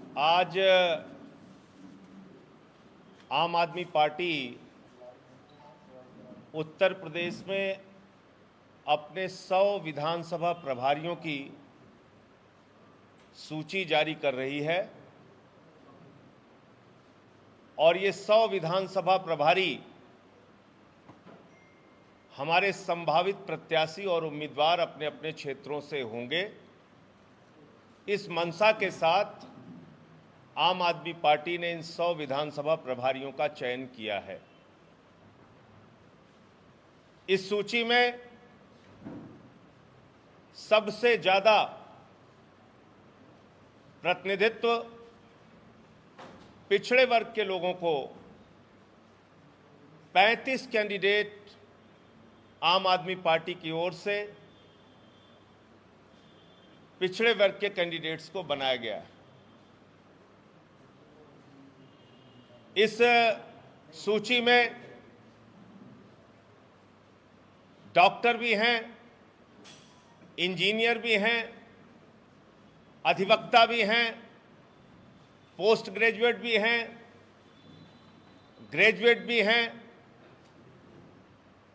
आज आम आदमी पार्टी उत्तर प्रदेश में अपने 100 विधानसभा प्रभारियों की सूची जारी कर रही है और ये 100 विधानसभा प्रभारी हमारे संभावित प्रत्याशी और उम्मीदवार अपने अपने क्षेत्रों से होंगे। इस मंशा के साथ आम आदमी पार्टी ने इन 100 विधानसभा प्रभारियों का चयन किया है। इस सूची में सबसे ज्यादा प्रतिनिधित्व पिछड़े वर्ग के लोगों को 35 कैंडिडेट आम आदमी पार्टी की ओर से पिछड़े वर्ग के कैंडिडेट्स को बनाया गया है। इस सूची में डॉक्टर भी हैं, इंजीनियर भी हैं, अधिवक्ता भी हैं, पोस्ट ग्रेजुएट भी हैं, ग्रेजुएट भी हैं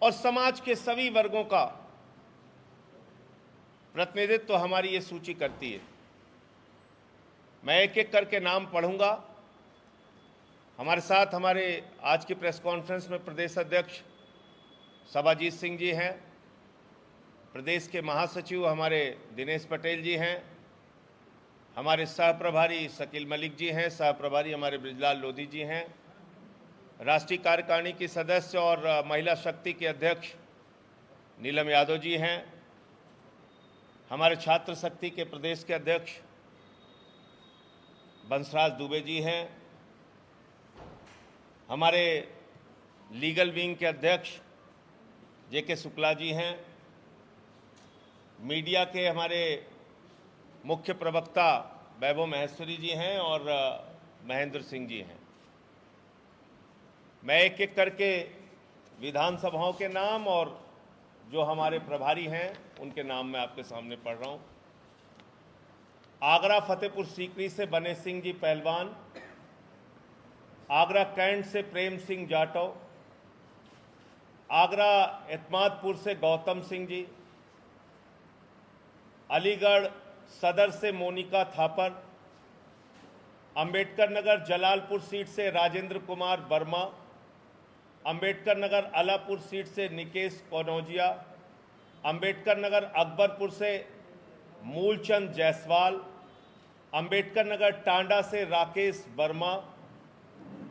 और समाज के सभी वर्गों का प्रतिनिधित्व तो हमारी ये सूची करती है। मैं एक एक करके नाम पढ़ूंगा। हमारे साथ हमारे आज की प्रेस कॉन्फ्रेंस में प्रदेश अध्यक्ष सभाजीत सिंह जी हैं, प्रदेश के महासचिव हमारे दिनेश पटेल जी हैं, हमारे सह प्रभारी शकील मलिक जी हैं, सह प्रभारी हमारे ब्रिजलाल लोधी जी हैं, राष्ट्रीय कार्यकारिणी की सदस्य और महिला शक्ति के अध्यक्ष नीलम यादव जी हैं, हमारे छात्र शक्ति के प्रदेश के अध्यक्ष बंसराज दुबे जी हैं, हमारे लीगल विंग के अध्यक्ष जेके शुक्ला जी हैं, मीडिया के हमारे मुख्य प्रवक्ता वैभव महेश्वरी जी हैं और महेंद्र सिंह जी हैं। मैं एक एक करके विधानसभाओं के नाम और जो हमारे प्रभारी हैं उनके नाम मैं आपके सामने पढ़ रहा हूं। आगरा फतेहपुर सीकरी से बने सिंह जी पहलवान, आगरा कैंट से प्रेम सिंह जाटव, आगरा एतमादपुर से गौतम सिंह जी, अलीगढ़ सदर से मोनिका थापर, अंबेडकर नगर जलालपुर सीट से राजेंद्र कुमार वर्मा, अंबेडकर नगर अलापुर सीट से निकेश कनौजिया, अंबेडकर नगर अकबरपुर से मूलचंद जायसवाल, अंबेडकर नगर टांडा से राकेश वर्मा,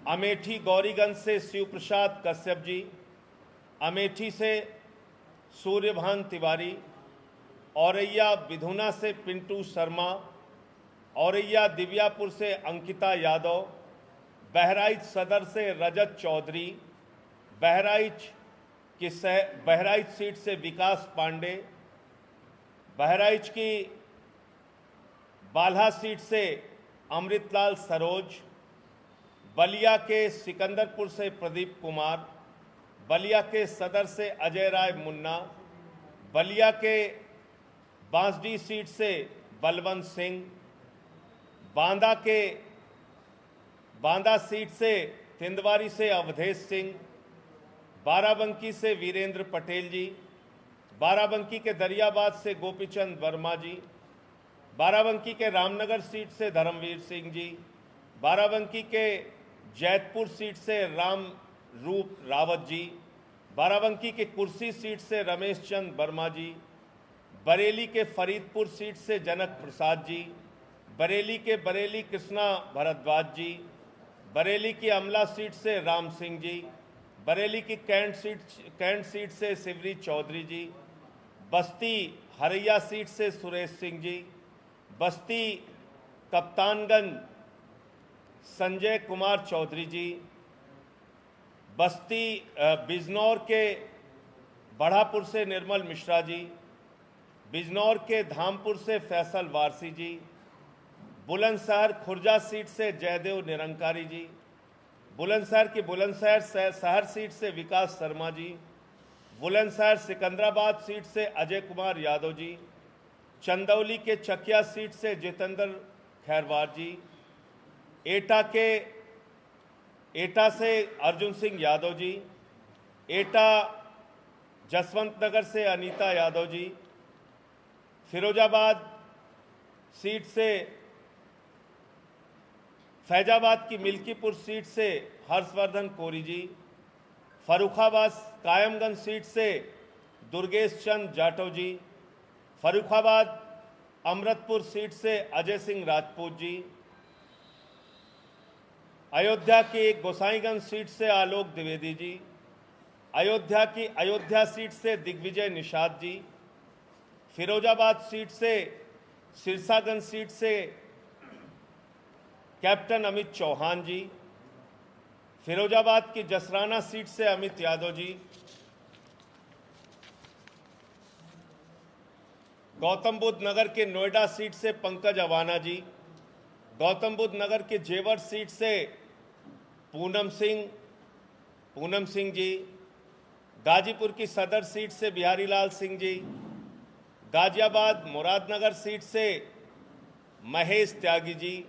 अमेठी गौरीगंज से शिव प्रसाद कश्यप जी, अमेठी से सूर्यभान तिवारी, औरैया विधुना से पिंटू शर्मा, औरैया दिव्यापुर से अंकिता यादव, बहराइच सदर से रजत चौधरी, बहराइच सीट से विकास पांडे, बहराइच की बाल्हा सीट से अमृतलाल सरोज, बलिया के सिकंदरपुर से प्रदीप कुमार, बलिया के सदर से अजय राय मुन्ना, बलिया के बांसडी सीट से बलवंत सिंह, बांदा सीट से तिंदवारी से अवधेश सिंह, बाराबंकी से वीरेंद्र पटेल जी, बाराबंकी के दरियाबाद से गोपीचंद वर्मा जी, बाराबंकी के रामनगर सीट से धर्मवीर सिंह जी, बाराबंकी के जैतपुर सीट से राम रूप रावत जी, बाराबंकी के कुर्सी सीट से रमेश चंद वर्मा जी, बरेली के फरीदपुर सीट से जनक प्रसाद जी, बरेली के बरेली कृष्णा भारद्वाज जी, बरेली की अमला सीट से राम सिंह जी, बरेली की कैंट सीट से शिवरी चौधरी जी, बस्ती हरैया सीट से सुरेश सिंह जी, बस्ती कप्तानगंज संजय कुमार चौधरी जी, बस्ती बिजनौर के बढ़ापुर से निर्मल मिश्रा जी, बिजनौर के धामपुर से फैसल वारसी जी, बुलंदशहर खुर्जा सीट से जयदेव निरंकारी जी, बुलंदशहर की बुलंदशहर सीट से विकास शर्मा जी, बुलंदशहर सिकंदराबाद सीट से अजय कुमार यादव जी, चंदौली के चकिया सीट से जितेंद्र खैरवार जी, एटा से अर्जुन सिंह यादव जी, एटा जसवंत नगर से अनीता यादव जी, फिरोजाबाद सीट से फैजाबाद की मिल्कीपुर सीट से हर्षवर्धन कोरी जी, फर्रुखाबाद कायमगंज सीट से दुर्गेश चंद जाटव जी, फर्रुखाबाद अमृतपुर सीट से अजय सिंह राजपूत जी, अयोध्या की गोसाईगंज सीट से आलोक द्विवेदी जी, अयोध्या की अयोध्या सीट से दिग्विजय निषाद जी, फिरोजाबाद सीट से सिरसागंज सीट से कैप्टन अमित चौहान जी, फिरोजाबाद की जसराना सीट से अमित यादव जी, गौतम बुद्ध नगर के नोएडा सीट से पंकज अवाना जी, गौतम बुद्ध नगर के जेवर सीट से पूनम सिंह जी, गाजीपुर की सदर सीट से बिहारी लाल सिंह जी, गाजियाबाद मुरादनगर सीट से महेश त्यागी जी,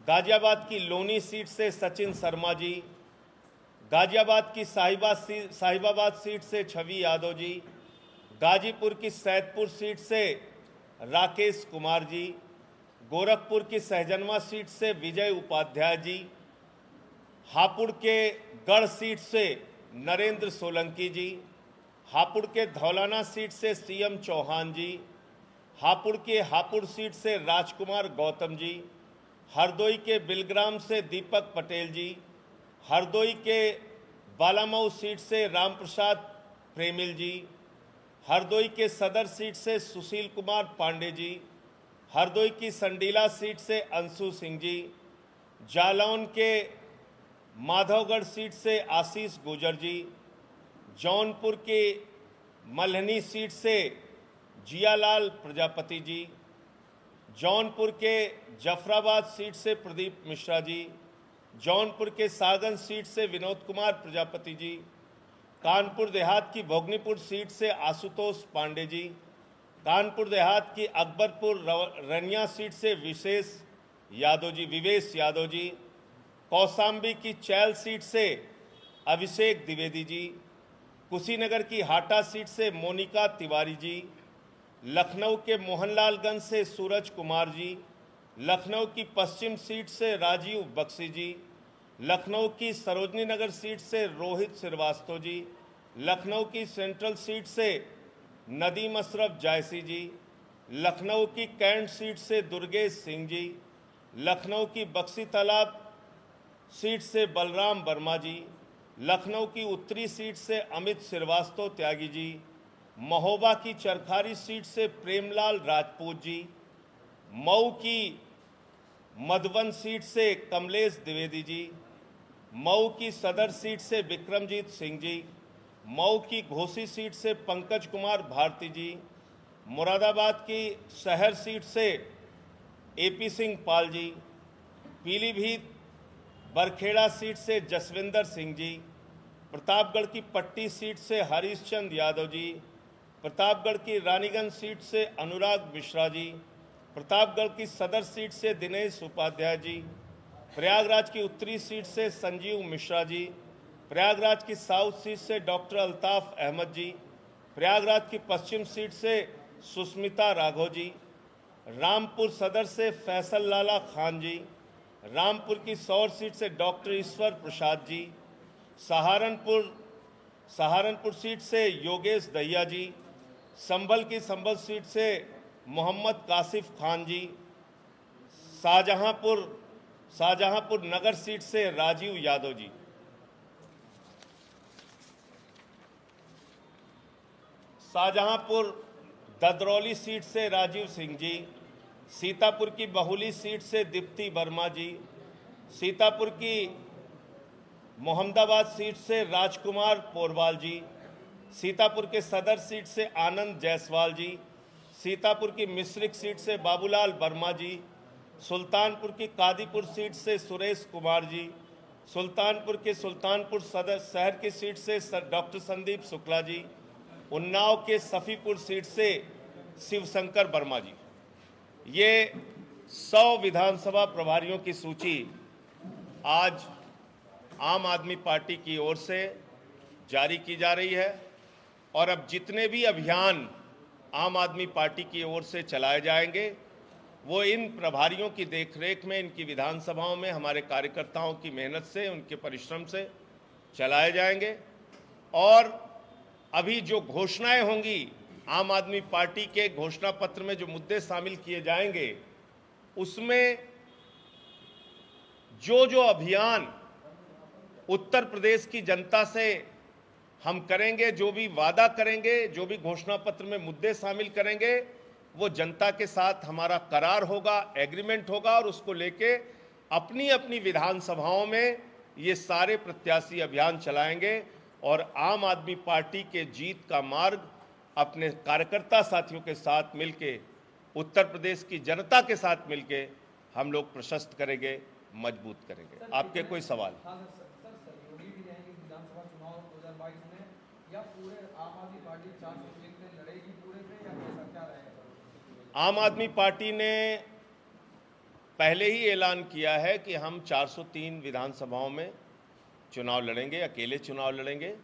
गाजियाबाद की लोनी सीट से सचिन शर्मा जी, गाजियाबाद की साहिबाबाद सीट से छवि यादव जी, गाजीपुर की सैदपुर सीट से राकेश कुमार जी, गोरखपुर की सहजनवा सीट से विजय उपाध्याय जी, हापुड़ के गढ़ सीट से नरेंद्र सोलंकी जी, हापुड़ के धौलाना सीट से सीएम चौहान जी, हापुड़ के हापुड़ सीट से राजकुमार गौतम जी, हरदोई के बिलग्राम से दीपक पटेल जी, हरदोई के बालामऊ सीट से रामप्रसाद प्रेमिल जी, हरदोई के सदर सीट से सुशील कुमार पांडे जी, हरदोई की संडीला सीट से अंशु सिंह जी, जालौन के माधवगढ़ सीट से आशीष गुजर जी, जौनपुर के मल्हनी सीट से जियालाल प्रजापति जी, जौनपुर के जफराबाद सीट से प्रदीप मिश्रा जी, जौनपुर के सागन सीट से विनोद कुमार प्रजापति जी, कानपुर देहात की भोगनीपुर सीट से आशुतोष पांडे जी, कानपुर देहात की अकबरपुर रनिया सीट से विवेश यादव जी, कौसाम्बी की चैल सीट से अभिषेक द्विवेदी जी, कुशीनगर की हाटा सीट से मोनिका तिवारी जी, लखनऊ के मोहनलालगंज से सूरज कुमार जी, लखनऊ की पश्चिम सीट से राजीव बख्शी जी, लखनऊ की सरोजनी नगर सीट से रोहित श्रीवास्तव जी, लखनऊ की सेंट्रल सीट से नदीम अशरफ जायसी जी, लखनऊ की कैंट सीट से दुर्गेश सिंह जी, लखनऊ की बक्सी तालाब सीट से बलराम वर्मा जी, लखनऊ की उत्तरी सीट से अमित श्रीवास्तव त्यागी जी, महोबा की चरखारी सीट से प्रेमलाल राजपूत जी, मऊ की मधुबन सीट से कमलेश द्विवेदी जी, मऊ की सदर सीट से विक्रमजीत सिंह जी, मऊ की घोसी सीट से पंकज कुमार भारती जी, मुरादाबाद की शहर सीट से एपी सिंह पाल जी, पीलीभीत बरखेड़ा सीट से जसविंदर सिंह जी, प्रतापगढ़ की पट्टी सीट से हरीश चंद यादव जी, प्रतापगढ़ की रानीगंज सीट से अनुराग मिश्रा जी, प्रतापगढ़ की सदर सीट से दिनेश उपाध्याय जी, प्रयागराज की उत्तरी सीट से संजीव मिश्रा जी, प्रयागराज की साउथ सीट से डॉक्टर अल्ताफ अहमद जी, प्रयागराज की पश्चिम सीट से सुस्मिता राघव जी, रामपुर सदर से फैसल लाला खान जी, रामपुर की सौर सीट से डॉक्टर ईश्वर प्रसाद जी, सहारनपुर सीट से योगेश दहिया जी, संभल की संभल सीट से मोहम्मद कासिफ खान जी, शाहजहांपुर नगर सीट से राजीव यादव जी, शाहजहांपुर ददरौली सीट से राजीव सिंह जी, सीतापुर की बहुली सीट से दीप्ति वर्मा जी, सीतापुर की मोहम्मदाबाद सीट से राजकुमार पोरवाल जी, सीतापुर के सदर सीट से आनंद जायसवाल जी, सीतापुर की मिश्रिक सीट से बाबूलाल वर्मा जी, सुल्तानपुर की कादीपुर सीट से सुरेश कुमार जी, सुल्तानपुर के सुल्तानपुर सदर शहर की सीट से डॉक्टर संदीप शुक्ला जी, उन्नाव के सफ़ीपुर सीट से शिवशंकर वर्मा जी। ये 100 विधानसभा प्रभारियों की सूची आज आम आदमी पार्टी की ओर से जारी की जा रही है और अब जितने भी अभियान आम आदमी पार्टी की ओर से चलाए जाएंगे वो इन प्रभारियों की देखरेख में इनकी विधानसभाओं में हमारे कार्यकर्ताओं की मेहनत से, उनके परिश्रम से चलाए जाएंगे। और अभी जो घोषणाएं होंगी आम आदमी पार्टी के घोषणा पत्र में, जो मुद्दे शामिल किए जाएंगे, उसमें जो अभियान उत्तर प्रदेश की जनता से हम करेंगे, जो भी वादा करेंगे, जो भी घोषणा पत्र में मुद्दे शामिल करेंगे, वो जनता के साथ हमारा करार होगा, एग्रीमेंट होगा और उसको लेके अपनी अपनी विधानसभाओं में ये सारे प्रत्याशी अभियान चलाएंगे और आम आदमी पार्टी के जीत का मार्ग अपने कार्यकर्ता साथियों के साथ मिलके, उत्तर प्रदेश की जनता के साथ मिलके हम लोग प्रशस्त करेंगे, मजबूत करेंगे। आपके कोई सवाल? आम आदमी पार्टी ने पहले ही ऐलान किया है कि हम 403 विधानसभाओं में चुनाव लड़ेंगे, अकेले चुनाव लड़ेंगे।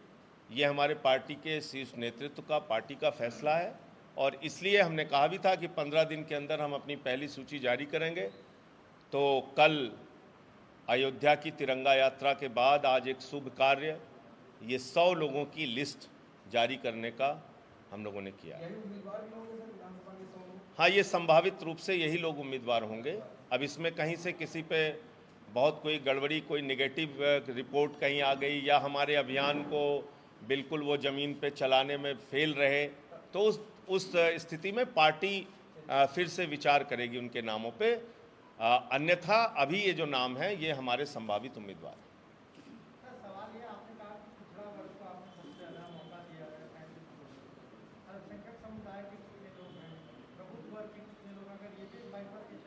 ये हमारे पार्टी के शीर्ष नेतृत्व का, पार्टी का फैसला है और इसलिए हमने कहा भी था कि 15 दिन के अंदर हम अपनी पहली सूची जारी करेंगे। तो कल अयोध्या की तिरंगा यात्रा के बाद आज एक शुभ कार्य, ये 100 लोगों की लिस्ट जारी करने का हम लोगों ने किया। हाँ, ये संभावित रूप से यही लोग उम्मीदवार होंगे। अब इसमें कहीं से किसी पे बहुत कोई गड़बड़ी, कोई नेगेटिव रिपोर्ट कहीं आ गई या हमारे अभियान को बिल्कुल वो ज़मीन पे चलाने में फेल रहे, तो उस स्थिति में पार्टी फिर से विचार करेगी उनके नामों पे। अन्यथा अभी ये जो नाम है ये हमारे संभावित उम्मीदवार हैं।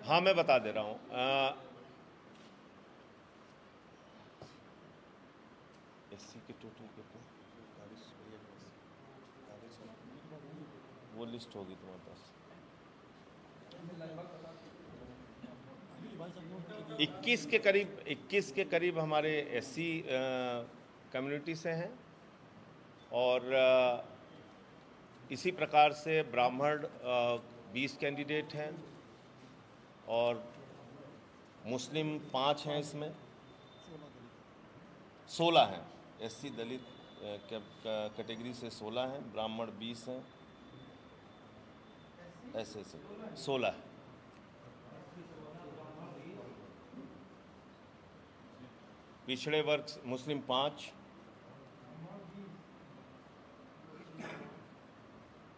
हाँ, मैं बता दे रहा हूँ। एससी के टोटल कितने? वो लिस्ट होगी तुम्हारे पास। 21 के करीब हमारे एससी कम्युनिटी से हैं और इसी प्रकार से ब्राह्मण 20 कैंडिडेट हैं और मुस्लिम 5 हैं, इसमें 16 हैं। एससी दलित कैटेगरी से 16 हैं, ब्राह्मण 20 हैं, ऐसे 16 है। पिछड़े वर्ग मुस्लिम 5,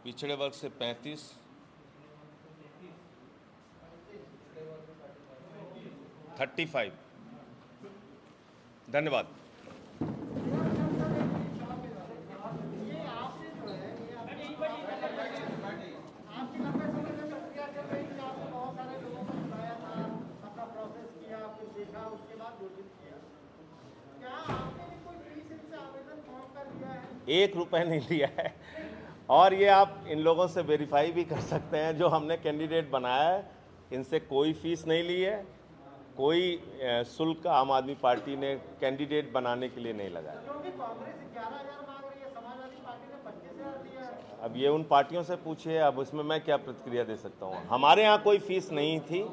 पिछड़े वर्ग से 35, 35। धन्यवाद। ₹1 नहीं लिया है और ये आप इन लोगों से वेरीफाई भी कर सकते हैं, जो हमने कैंडिडेट बनाया है इनसे कोई फीस नहीं ली है, कोई शुल्क आम आदमी पार्टी ने कैंडिडेट बनाने के लिए नहीं लगाया। अब ये उन पार्टियों से पूछिए, अब उसमें मैं क्या प्रतिक्रिया दे सकता हूँ। हमारे यहाँ कोई फीस नहीं थी।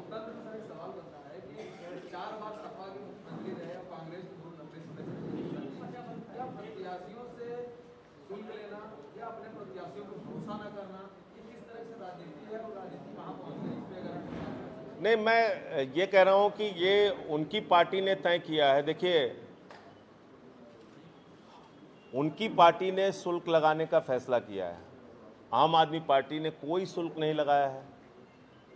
नहीं, मैं ये कह रहा हूँ कि ये उनकी पार्टी ने तय किया है। देखिए, उनकी पार्टी ने शुल्क लगाने का फैसला किया है, आम आदमी पार्टी ने कोई शुल्क नहीं लगाया है।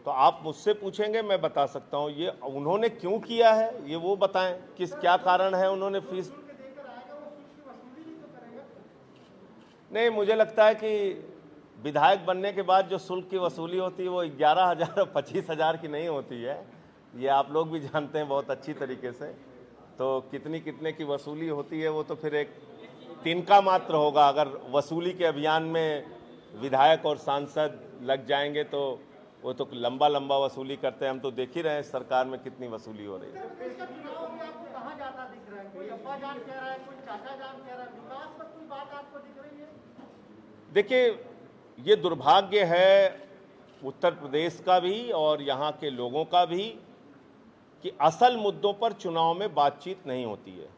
तो आप मुझसे पूछेंगे, मैं बता सकता हूँ ये उन्होंने क्यों किया है, ये वो बताएं, क्या कारण है उन्होंने फीस। नहीं, मुझे लगता है कि विधायक बनने के बाद जो शुल्क की वसूली होती है वो 11,000 और 25,000 की नहीं होती है। ये आप लोग भी जानते हैं बहुत अच्छी तरीके से। तो कितने की वसूली होती है वो तो फिर एक तिनका मात्र होगा। अगर वसूली के अभियान में विधायक और सांसद लग जाएंगे तो वो तो लंबा लंबा वसूली करते हैं, हम तो देख ही रहे हैं सरकार में कितनी वसूली हो रही है। कहाँ जाता दिख रहा है? कोई अब्बा जान कह रहा है, कोई चाचा जान कह रहा है, विकास पर कोई बात आपको दिख रही है? देखिए, ये दुर्भाग्य है उत्तर प्रदेश का भी और यहाँ के लोगों का भी कि असल मुद्दों पर चुनाव में बातचीत नहीं होती है।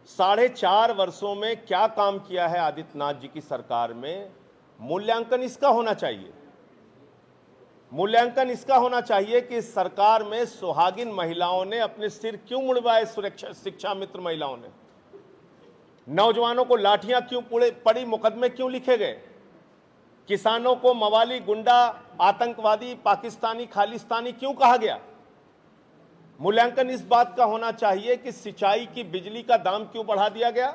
4.5 वर्षों में क्या काम किया है आदित्यनाथ जी की सरकार में, मूल्यांकन इसका होना चाहिए। मूल्यांकन इसका होना चाहिए कि इस सरकार में सुहागिन महिलाओं ने अपने सिर क्यों मुड़वाए, सुरक्षा शिक्षा मित्र महिलाओं ने, नौजवानों को लाठियां क्यों पड़ी, मुकदमे क्यों लिखे गए, किसानों को मवाली, गुंडा, आतंकवादी, पाकिस्तानी, खालिस्तानी क्यों कहा गया। मूल्यांकन इस बात का होना चाहिए कि सिंचाई की बिजली का दाम क्यों बढ़ा दिया गया।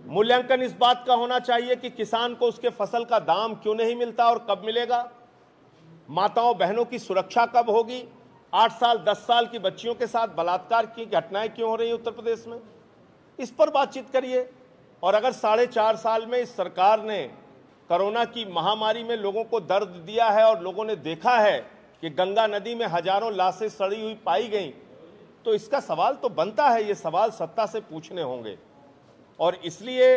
मूल्यांकन इस बात का होना चाहिए कि किसान को उसके फसल का दाम क्यों नहीं मिलता और कब मिलेगा। माताओं बहनों की सुरक्षा कब होगी। 8 साल 10 साल की बच्चियों के साथ बलात्कार की घटनाएं क्यों हो रही हैं उत्तर प्रदेश में, इस पर बातचीत करिए। और अगर 4.5 साल में इस सरकार ने कोरोना की महामारी में लोगों को दर्द दिया है और लोगों ने देखा है कि गंगा नदी में हजारों लाशें सड़ी हुई पाई गई, तो इसका सवाल तो बनता है, ये सवाल सत्ता से पूछने होंगे। और इसलिए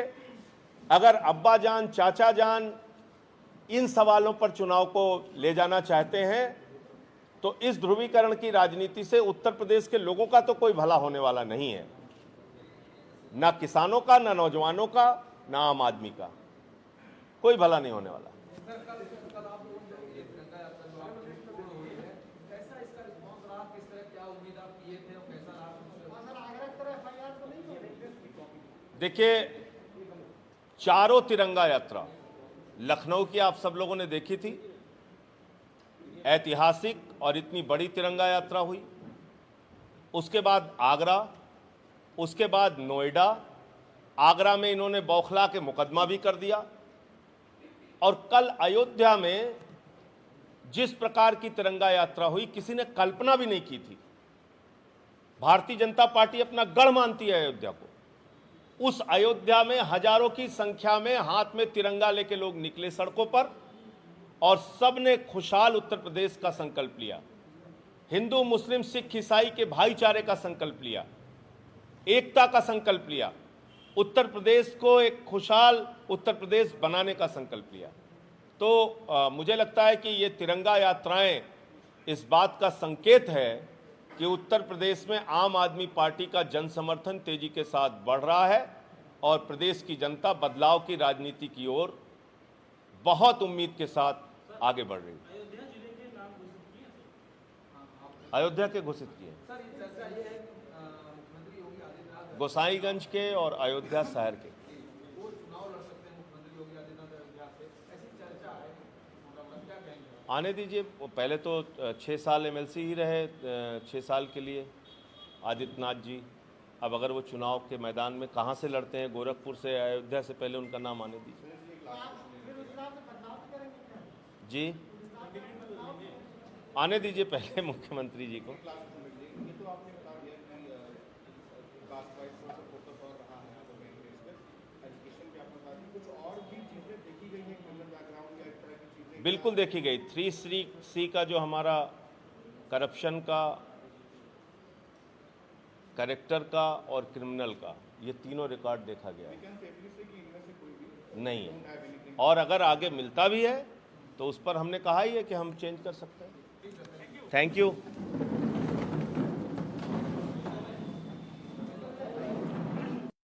अगर अब्बा जान, चाचा जान इन सवालों पर चुनाव को ले जाना चाहते हैं तो इस ध्रुवीकरण की राजनीति से उत्तर प्रदेश के लोगों का तो कोई भला होने वाला नहीं है, ना किसानों का, ना नौजवानों का, ना आम आदमी का, कोई भला नहीं होने वाला। देखिए, चारों तिरंगा यात्रा लखनऊ की आप सब लोगों ने देखी थी, ऐतिहासिक और इतनी बड़ी तिरंगा यात्रा हुई। उसके बाद आगरा, उसके बाद नोएडा, आगरा में इन्होंने बौखला के मुकदमा भी कर दिया। और कल अयोध्या में जिस प्रकार की तिरंगा यात्रा हुई, किसी ने कल्पना भी नहीं की थी। भारतीय जनता पार्टी अपना गढ़ मानती है अयोध्या को। उस अयोध्या में हजारों की संख्या में हाथ में तिरंगा लेके लोग निकले सड़कों पर और सबने खुशहाल उत्तर प्रदेश का संकल्प लिया। हिंदू, मुस्लिम, सिख, ईसाई के भाईचारे का संकल्प लिया, एकता का संकल्प लिया, उत्तर प्रदेश को एक खुशहाल उत्तर प्रदेश बनाने का संकल्प लिया। तो मुझे लगता है कि ये तिरंगा यात्राएं इस बात का संकेत है कि उत्तर प्रदेश में आम आदमी पार्टी का जन समर्थन तेजी के साथ बढ़ रहा है और प्रदेश की जनता बदलाव की राजनीति की ओर बहुत उम्मीद के साथ आगे बढ़ रही है। अयोध्या के घोषित किए गोसाईगंज के और अयोध्या शहर के। आने दीजिए, पहले तो 6 साल एमएलसी ही रहे, 6 साल के लिए आदित्यनाथ जी। अब अगर वो चुनाव के मैदान में कहाँ से लड़ते हैं, गोरखपुर से, अयोध्या से, पहले उनका नाम आने दीजिए। जी, आने दीजिए पहले मुख्यमंत्री जी को। बिल्कुल देखी गई। 3C का जो हमारा करप्शन का, कैरेक्टर का और क्रिमिनल का, ये तीनों रिकॉर्ड देखा गया है, नहीं है। और अगर आगे मिलता भी है तो उस पर हमने कहा ही है कि हम चेंज कर सकते हैं। Thank you.